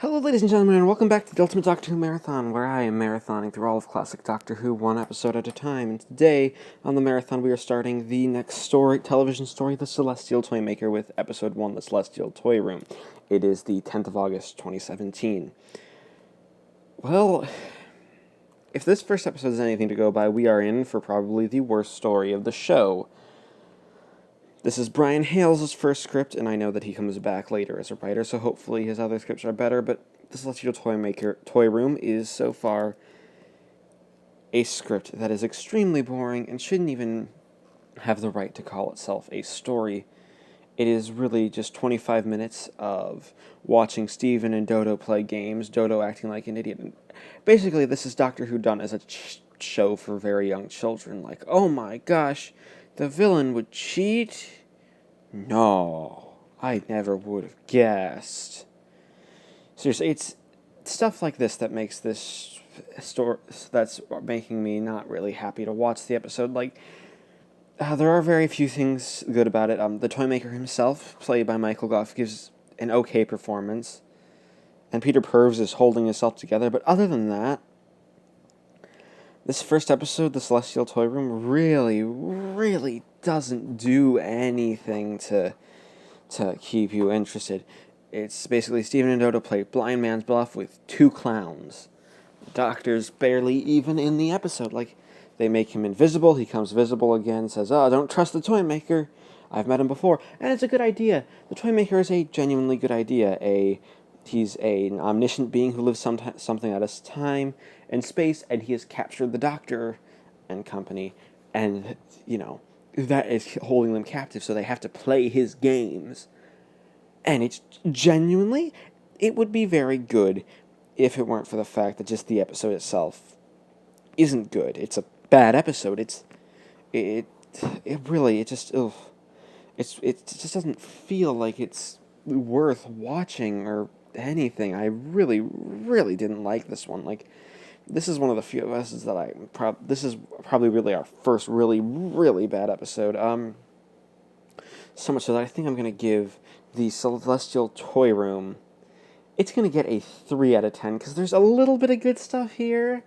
Hello, ladies and gentlemen, and welcome back to the Ultimate Doctor Who Marathon, where I am marathoning through all of classic Doctor Who, one episode at a time. And today, on the marathon, we are starting the next television story, The Celestial Toymaker, with Episode 1, The Celestial Toy Room. It is the 10th of August, 2017. Well, if this first episode is anything to go by, we are in for probably the worst story of the show. This is Brian Hales' first script, and I know that he comes back later as a writer, so hopefully his other scripts are better, but The Celestial Toy Room is so far a script that is extremely boring and shouldn't even have the right to call itself a story. It is really just 25 minutes of watching Steven and Dodo play games, Dodo acting like an idiot. And basically, this is Doctor Who done as a show for very young children. Like, oh my gosh, the villain would cheat? No, I never would have guessed. Seriously, it's stuff like this that makes this story, that's making me not really happy to watch the episode. Like, there are very few things good about it. The Toymaker himself, played by Michael Gough, gives an okay performance, and Peter Purves is holding himself together, but other than that, this first episode, The Celestial Toy Room, really doesn't do anything to keep you interested. It's basically Steven and Dodo play blind man's bluff with two clowns. The Doctor's barely even in the episode. Like, they make him invisible, he comes visible again, says, "Oh, don't trust the Toymaker. I've met him before." And it's a good idea. The Toymaker is a genuinely good idea. He's an omniscient being who lives something at a time and space, and he has captured the Doctor and company, and, that is holding them captive, so they have to play his games. And it's genuinely, it would be very good if it weren't for the fact that just the episode itself isn't good. It's a bad episode. It just doesn't feel like it's worth watching or anything. I really didn't like this one. Like, this is one of the few episodes that this is probably really our first really bad episode. So much so that I think I'm going to give the Celestial Toy Room, it's going to get a 3 out of 10, because there's a little bit of good stuff here,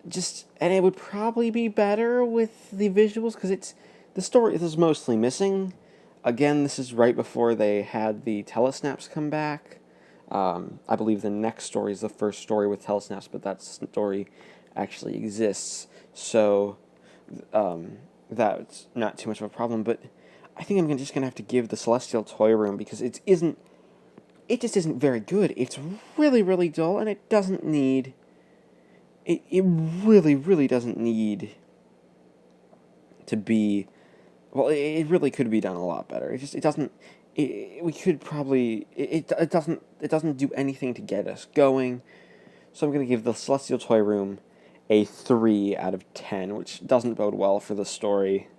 and it would probably be better with the visuals, because the story is mostly missing. Again, this is right before they had the telesnaps come back. I believe the next story is the first story with telesnaps, but that story actually exists, so that's not too much of a problem, but I think I'm just going to have to give the Celestial Toy Room, because it just isn't very good. It's really dull, and it doesn't need, it really doesn't need to be, well, it really could be done a lot better. It doesn't do anything to get us going, so I'm going to give the Celestial Toy Room a 3 out of 10, which doesn't bode well for the story.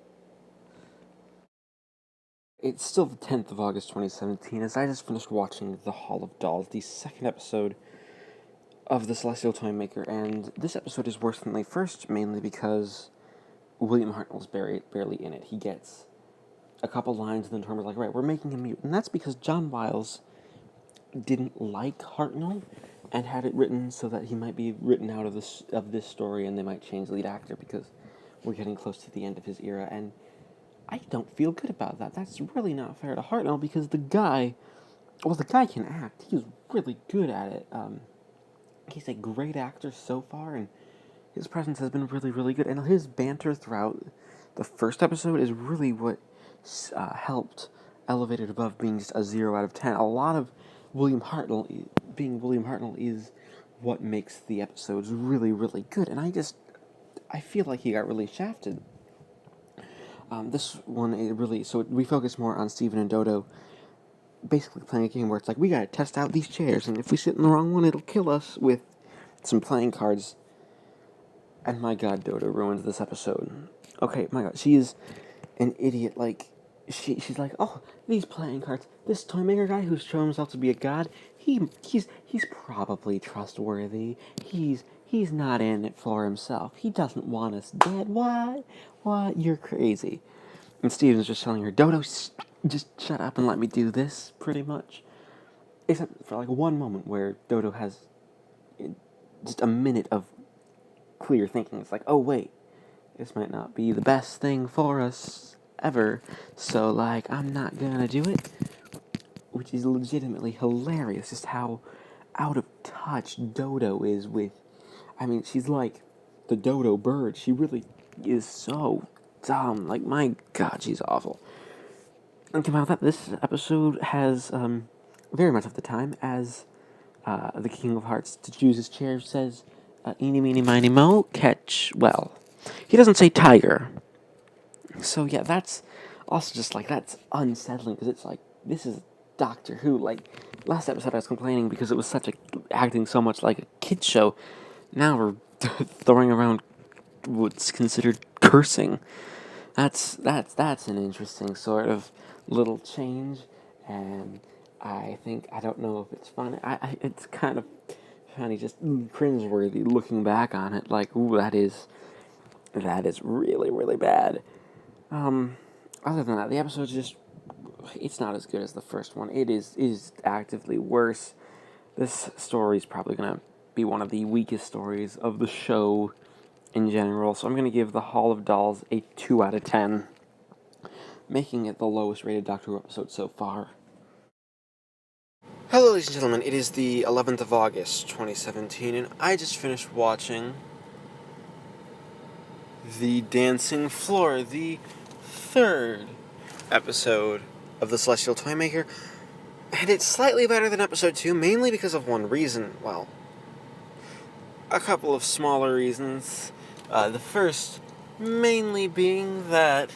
It's still the 10th of August, 2017, as I just finished watching The Hall of Dolls, the second episode of The Celestial Toymaker, and this episode is worse than the first, mainly because William Hartnell's barely in it. He gets a couple lines, and then Tormer's like, right, we're making him mute, and that's because John Wiles didn't like Hartnell, and had it written so that he might be written out of this story, and they might change lead actor, because we're getting close to the end of his era, and I don't feel good about that. That's really not fair to Hartnell, because the guy can act. He's really good at it. He's a great actor so far, and his presence has been really good. And his banter throughout the first episode is really what helped elevate it above being just a 0 out of 10. A lot of William Hartnell is what makes the episodes really good. And I feel like he got really shafted. This one, we focus more on Steven and Dodo basically playing a game where it's like, we gotta test out these chairs, and if we sit in the wrong one, it'll kill us, with some playing cards. And my god, Dodo ruins this episode. Okay, my god, she is an idiot. Like, she's like, oh, these playing cards, this Toymaker guy who's shown himself to be a god, he's probably trustworthy. He's not in it for himself. He doesn't want us dead. What? You're crazy. And Steven's just telling her, Dodo, just shut up and let me do this, pretty much. except for like one moment where Dodo has just a minute of clear thinking. It's like, oh wait, this might not be the best thing for us ever, so like I'm not gonna do it, which is legitimately hilarious. Just how out of touch Dodo is with. I mean, she's like the dodo bird. She really is so dumb. Like, my God, she's awful. And come out of that, this episode has very much of the time as the King of Hearts to choose his chair says, eeny, meeny, miny, mo, catch, well. He doesn't say tiger. So, yeah, that's also just, like, that's unsettling, because it's like, this is Doctor Who. Like, last episode I was complaining because it was acting so much like a kid's show. Now we're throwing around what's considered cursing. That's an interesting sort of little change, and I don't know if it's funny. It's kind of funny, just cringeworthy looking back on it. Like, ooh, that is really, really bad. Other than that, the episode's just, it's not as good as the first one. It is actively worse. This story's probably gonna be one of the weakest stories of the show in general, so I'm going to give The Hall of Dolls a 2 out of 10, making it the lowest rated Doctor Who episode so far. Hello, ladies and gentlemen, it is the 11th of August, 2017, and I just finished watching The Dancing Floor, the third episode of The Celestial Toymaker, and it's slightly better than episode 2, mainly because of one reason. Well, a couple of smaller reasons. The first mainly being that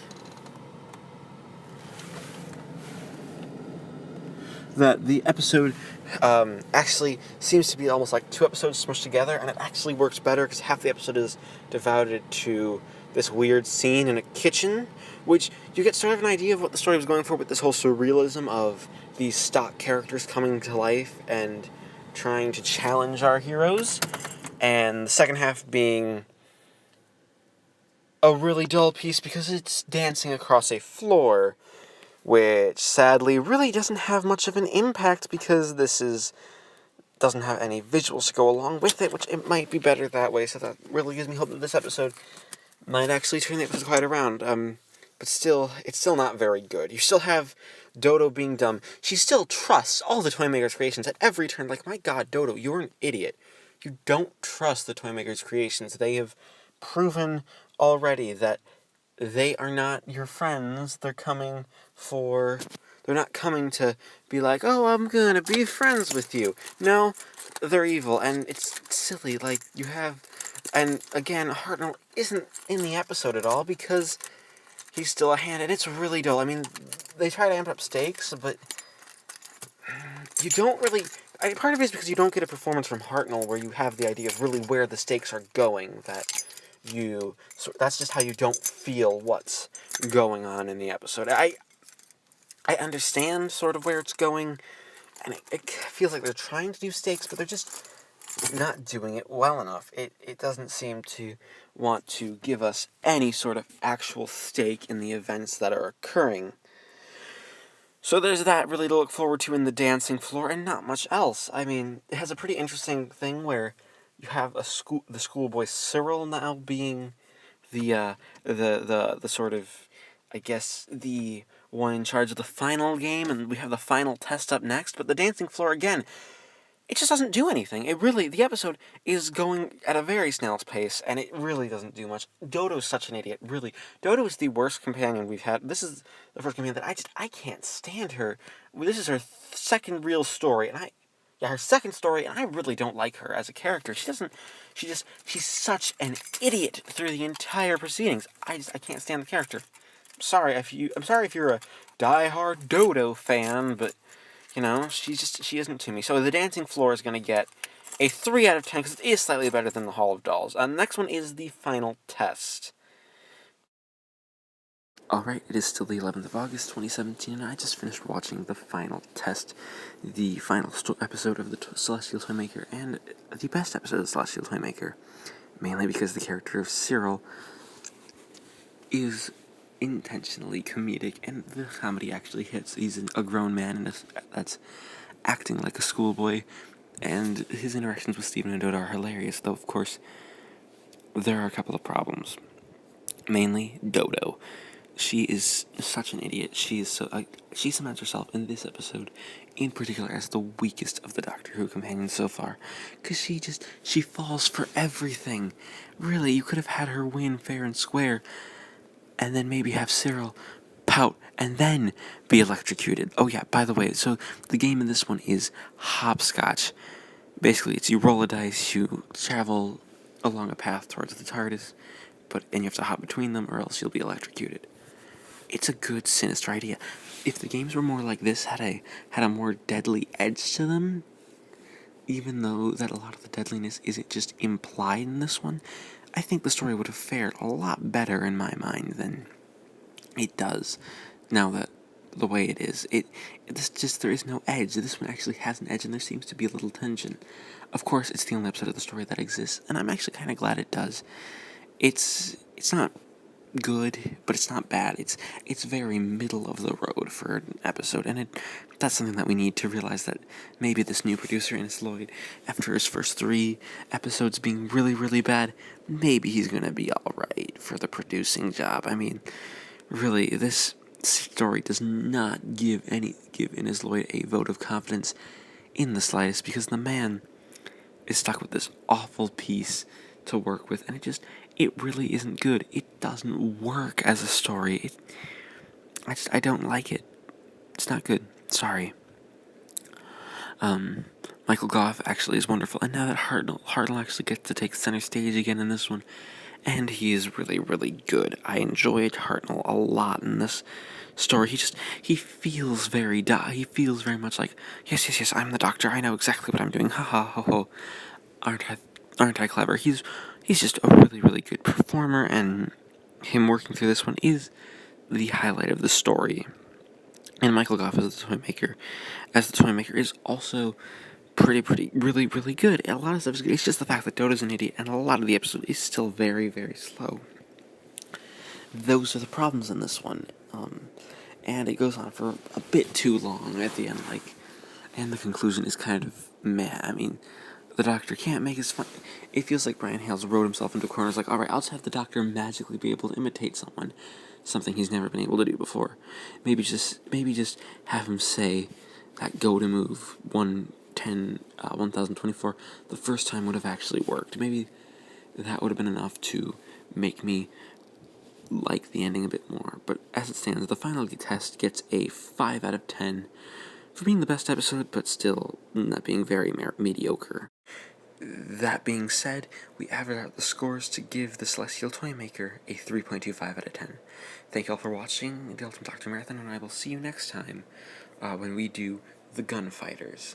the episode actually seems to be almost like 2 episodes smushed together, and it actually works better because half the episode is devoted to this weird scene in a kitchen, which you get sort of an idea of what the story was going for with this whole surrealism of these stock characters coming to life and trying to challenge our heroes, and the second half being a really dull piece because it's dancing across a floor, which sadly really doesn't have much of an impact because doesn't have any visuals to go along with it, which it might be better that way, so that really gives me hope that this episode might actually turn the episode quite around. But still, it's still not very good. You still have Dodo being dumb. She still trusts all the Toymaker's creations at every turn. Like, my God, Dodo, you're an idiot. You don't trust the Toymaker's creations. They have proven already that they are not your friends. They're not coming to be like, oh, I'm gonna be friends with you. No, they're evil, and it's silly. Like, and again, Hartnell isn't in the episode at all because he's still a hand, and it's really dull. I mean, they try to amp up stakes, but you don't really. Part of it is because you don't get a performance from Hartnell where you have the idea of really where the stakes are going. That's just how you don't feel what's going on in the episode. I understand sort of where it's going, and it feels like they're trying to do stakes, but they're just not doing it well enough. It doesn't seem to want to give us any sort of actual stake in the events that are occurring. So there's that really to look forward to in the dancing floor, and not much else. I mean, it has a pretty interesting thing where you have the schoolboy Cyril now being the sort of, I guess, the one in charge of the final game, and we have the final test up next. But the dancing floor, again, it just doesn't do anything. The episode is going at a very snail's pace, and it really doesn't do much. Dodo's such an idiot, really. Dodo is the worst companion we've had. This is the first companion that I can't stand her. This is her second real story, her second story, and I really don't like her as a character. She's such an idiot through the entire proceedings. I can't stand the character. I'm sorry if you're a die-hard Dodo fan, but she isn't to me. So the dancing floor is going to get a 3 out of 10 because it is slightly better than the Hall of Dolls. The next one is the final test. Alright, it is still the 11th of August, 2017, and I just finished watching the final test, the final episode of the Celestial Toymaker, and the best episode of the Celestial Toymaker, mainly because the character of Cyril is intentionally comedic, and the comedy actually hits. He's a grown man, and that's acting like a schoolboy, and his interactions with Steven and Dodo are hilarious, though, of course, there are a couple of problems. Mainly, Dodo. She is such an idiot. She cements herself in this episode, in particular, as the weakest of the Doctor Who companions so far, because she falls for everything. Really, you could have had her win fair and square, and then maybe have Cyril pout and then be electrocuted. Oh yeah, by the way, so the game in this one is hopscotch. Basically, it's you roll a dice, you travel along a path towards the TARDIS, and you have to hop between them, or else you'll be electrocuted. It's a good, sinister idea. If the games were more like this, had a more deadly edge to them, even though that a lot of the deadliness isn't just implied in this one, I think the story would have fared a lot better in my mind than it does. Now that the way it is, there is no edge. This one actually has an edge, and there seems to be a little tension. Of course, it's the only episode of the story that exists, and I'm actually kind of glad it does. It's not good, but it's not bad. It's very middle of the road for an episode, and that's something that we need to realize, that maybe this new producer, Innes Lloyd, after his first 3 episodes being really, really bad, maybe he's gonna be alright for the producing job. I mean, really, this story does not give Innes Lloyd a vote of confidence in the slightest, because the man is stuck with this awful piece to work with, and it really isn't good. It doesn't work as a story. I don't like it. It's not good. Sorry. Michael Gough actually is wonderful, and now that Hartnell actually gets to take center stage again in this one, and he is really, really good. I enjoyed Hartnell a lot in this story. He feels very much like, yes, I'm the Doctor. I know exactly what I'm doing. Ha ha ho ho. Aren't I clever? He's just a really, really good performer, and him working through this one is the highlight of the story. And Michael Gough as the Toymaker is also really, really good. A lot of stuff is good. It's just the fact that Dodo's an idiot, and a lot of the episode is still very, very slow. Those are the problems in this one. And it goes on for a bit too long at the end, and the conclusion is kind of meh. I mean, the Doctor can't make his fun. It feels like Brian Hales wrote himself into corners, like, alright, I'll just have the Doctor magically be able to imitate something he's never been able to do before. Maybe just have him say that go to move 1024 the first time would have actually worked. Maybe that would have been enough to make me like the ending a bit more. But as it stands, the final test gets a 5 out of 10 for being the best episode, but still not being very mediocre. That being said, we average out the scores to give the Celestial Toymaker a 3.25 out of 10. Thank you all for watching the Ultimate Doctor Marathon, and I will see you next time when we do The Gunfighters.